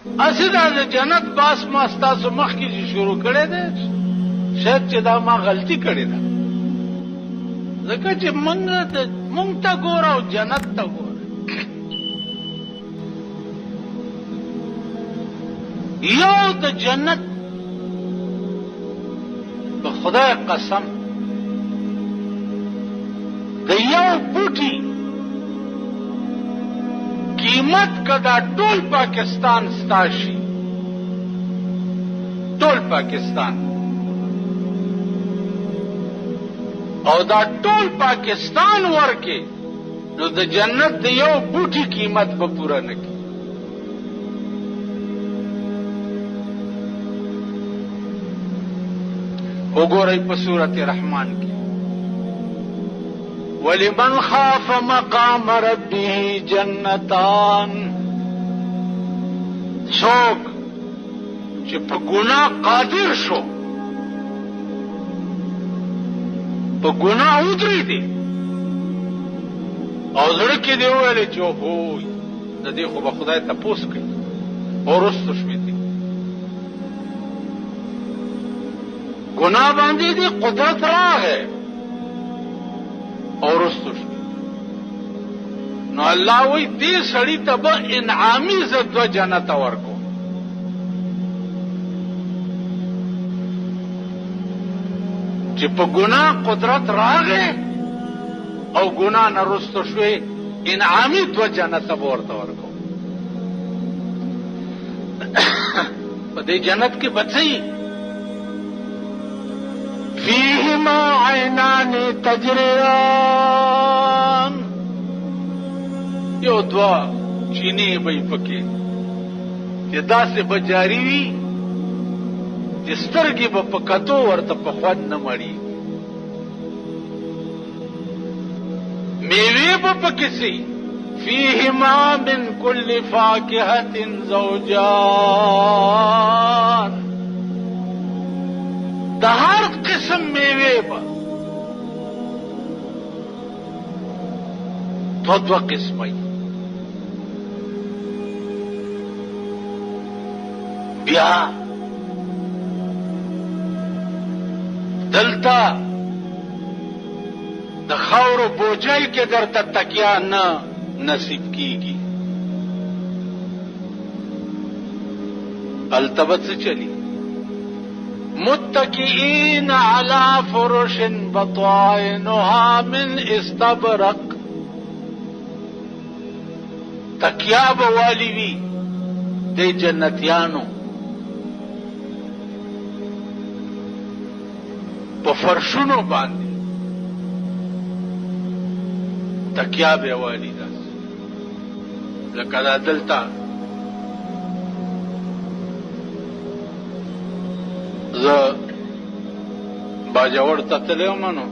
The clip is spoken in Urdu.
اسی دا د جنت باس ما ستاسو مخکې چې شروع کړی دی شاید چې دا ما غلطي کړې ده ځکه چې مونږ ته ګوره او جنت ته ګوره یو د جنت په خدای قسم د یو بوټي قیمت کدا ټول پاکستان ستاشي ټول پاکستان او دا ټول پاکستان ورکه نو د جنت د یو بوټي قیمت به پوره نه کی وګورئ په سورۃ رحمان کې ولمن خاف مقام ربه جنتان څوک چې په ګناه قادر شو په ګناه ودرېدی او زړه کې دی ویلې چې هوی د دې خو به خدای تپوس کوي او رستو شوې گناہ باندې دی قدرت راغې او رستو شوې نو الله وی دې سړی ته به انعامي زد و جنت ورکو چې په ګناه قدرت راغې او ګناه نه رستو شوې انعامي دو جنت ورته ورکو په دې جنت کې بچي فیهما عینان تجریان یو دوا چینی بی پکې چې داسې بجاری وي چې سترګې به په کتو ورته په خوند نه مړي میوې به پکې سي فیهما من کل فاکهة زوجان د هر قسم میوې به دو قسمه بیا دلته د خاورو بوجای کې درته تکیا نه نصیب کیږي التبت سے چلی متکئین علی فرش بطائنها من استبرق تکیا بوالی وی دے جنتیانو په فرشونو باندې تکیا بوالی داس لکه دا دلتا زه باجوړ ته تللی وم نو